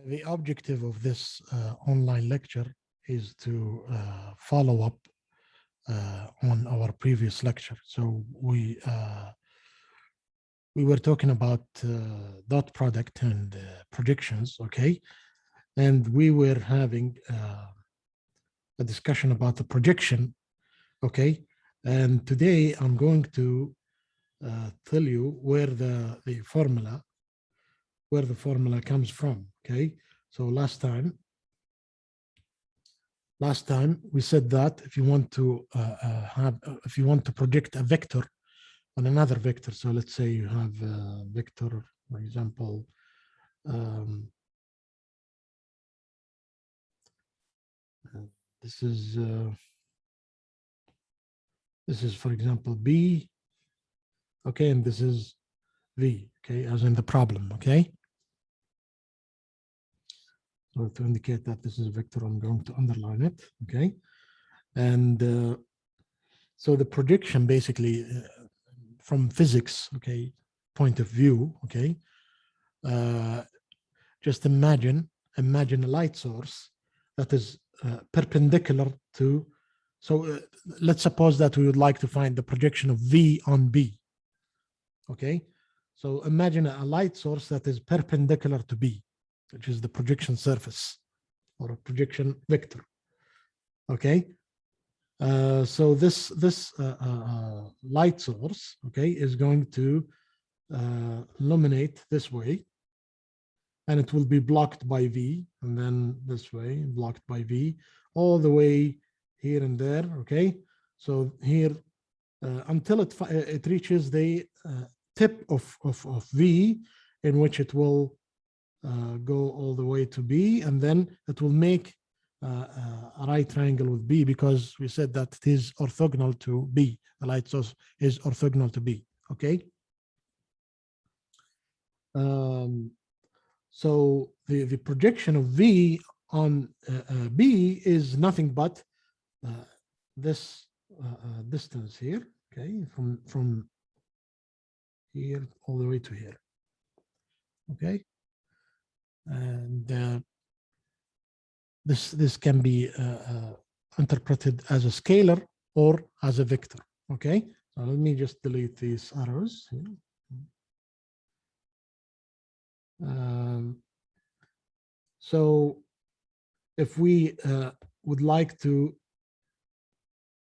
The objective of this online lecture is to follow up on our previous lecture. So we were talking about dot product and projections, okay? And we were having a discussion about the projection, okay? And today I'm going to tell you where the formula comes from, okay? So last time we said that if you want to if you want to project a vector on another vector, so let's say you have a vector, for example, this is for example B, okay, and this is V, okay, as in the problem, okay. So to indicate that this is a vector, I'm going to underline it, okay. And so the projection basically from physics, okay, point of view, okay, just imagine a light source that is perpendicular to, so let's suppose that we would like to find the projection of V on B, okay. So imagine a light source that is perpendicular to B, which is the projection surface or a projection vector, okay. So this light source, okay, is going to illuminate this way, and it will be blocked by V, and then this way blocked by V, all the way here and there, okay. So here until it reaches the tip of V, in which it will go all the way to B, and then it will make a right triangle with B, because we said that it is orthogonal to B. The light source is orthogonal to B, okay. So the projection of V on B is nothing but this distance here, okay, from here all the way to here, okay. And this can be interpreted as a scalar or as a vector, okay. So let me just delete these arrows here. So if we would like to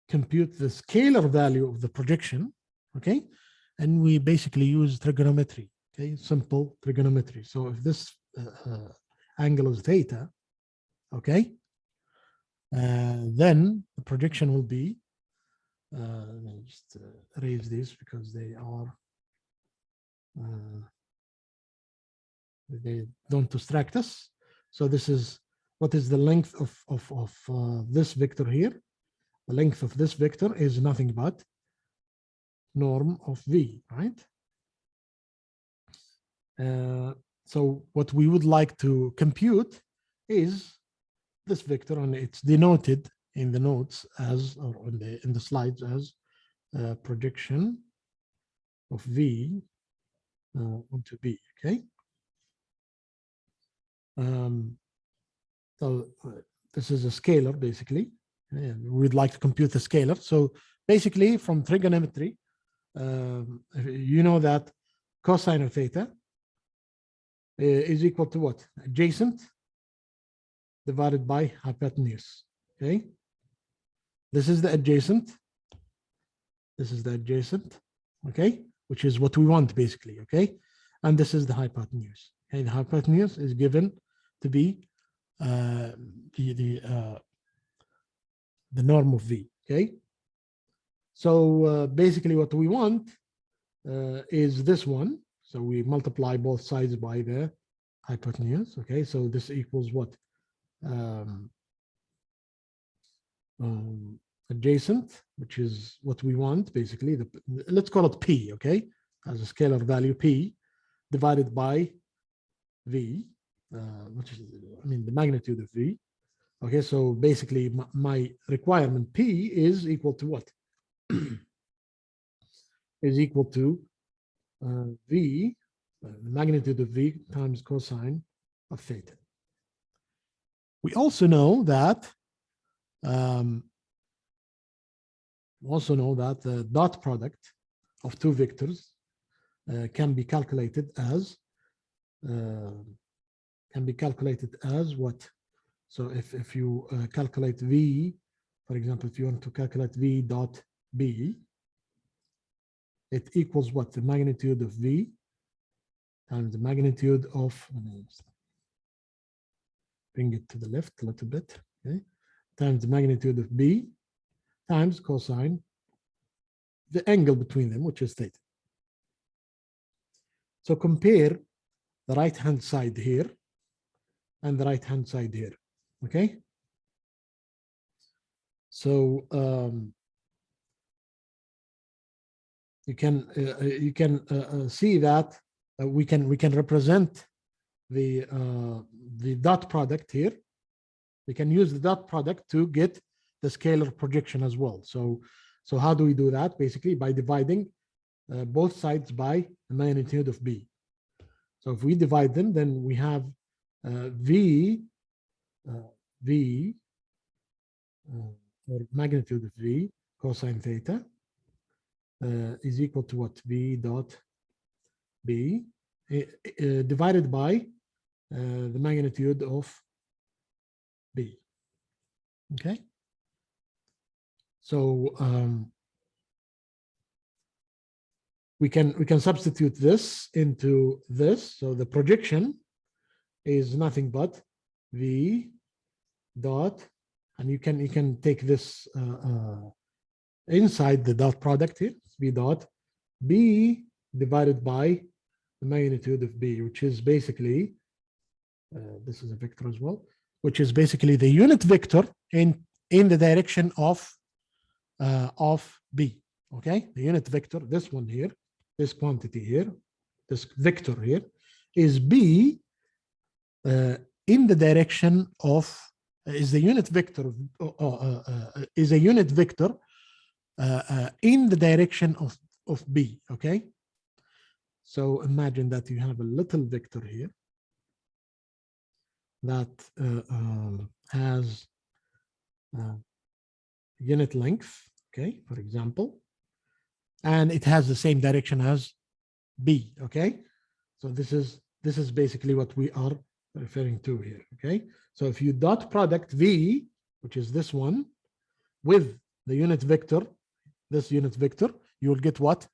compute the scalar value of the projection, okay, and we basically use trigonometry, okay, simple trigonometry. So if this angle is theta, okay, then the projection will be, let me just erase these because they are, they don't distract us. So this is, what is the length of this vector here? The length of this vector is nothing but norm of V, right? So what we would like to compute is this vector, and it's denoted in the notes as, or in the slides as projection of V onto B, okay? So this is a scalar basically, and we'd like to compute the scalar. So basically from trigonometry, you know that cosine of theta is equal to what? Adjacent divided by hypotenuse, okay? This is the adjacent, this is the adjacent, okay? Which is what we want basically, okay? And this is the hypotenuse, okay? The hypotenuse is given to be the norm of V, okay? So basically what we want is this one. So we multiply both sides by the hypotenuse, okay? So this equals what? Adjacent, which is what we want basically. Let's call it P, okay? As a scalar value P divided by V, which is, I mean, the magnitude of V. Okay, so basically my requirement P is equal to what? Is equal to V, the magnitude of V times cosine of theta. We also know that the dot product of two vectors can be calculated as what? So if you calculate V, for example, if you want to calculate V dot B, it equals what? The magnitude of V times the magnitude of, bring it to the left a little bit, okay, times the magnitude of B times cosine the angle between them, which is theta. So compare the right-hand side here and the right-hand side here, okay? So you can see that we can represent the dot product here. We can use the dot product to get the scalar projection as well. So how do we do that? Basically by dividing both sides by the magnitude of B. So if we divide them, then we have V or magnitude of V cosine theta is equal to what? V dot B divided by the magnitude of B. Okay. So we can substitute this into this. So the projection is nothing but V dot, and you can take this inside the dot product here, V dot B divided by the magnitude of B, which is basically this is a vector as well, which is basically the unit vector in the direction of B. Okay, the unit vector, this one here, this quantity here, this vector here, is B in the direction of is a unit vector in the direction of B. Okay, so imagine that you have a little vector here that has unit length, okay, for example, and it has the same direction as B. Okay, so this is basically what we are referring to here. Okay, so if you dot product V, which is this one, with the unit vector, this unit vector, you will get what?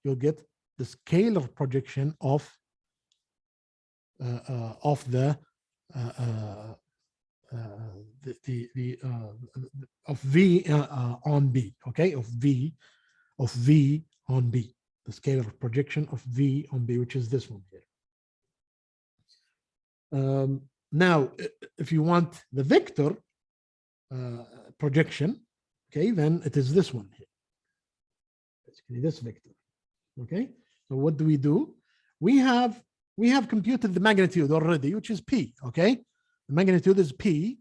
You'll get the scalar projection of of V on B. Okay, of V on B, the scalar projection of V on B, which is this one here. Now, if you want the vector projection, okay, then it is this one here, basically this vector. Okay, so what do? We have computed the magnitude already, which is P. Okay, the magnitude is P.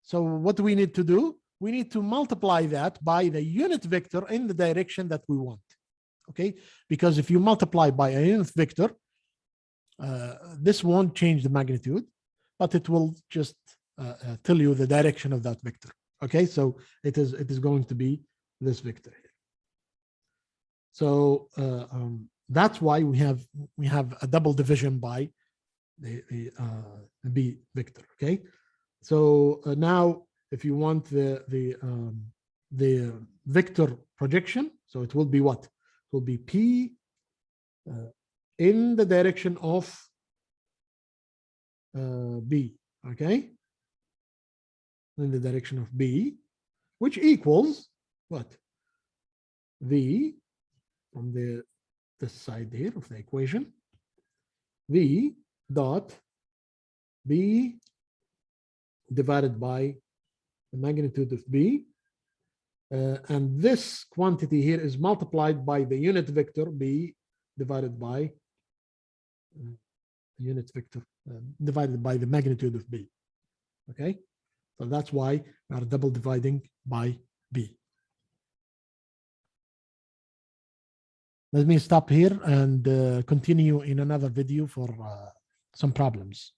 So what do we need to do? We need to multiply that by the unit vector in the direction that we want. Okay, because if you multiply by a unit vector, this won't change the magnitude, but it will just tell you the direction of that vector. Okay, so it is going to be this vector here. So that's why we have a double division by the B vector. Okay, so now if you want the vector projection, so it will be what? It will be P in the direction of B. Okay, in the direction of B, which equals what? V from this side here of the equation, V dot B divided by the magnitude of B, and this quantity here is multiplied by the unit vector B divided by unit vector divided by the magnitude of B. Okay, so that's why we are double dividing by B. Let me stop here and continue in another video for some problems.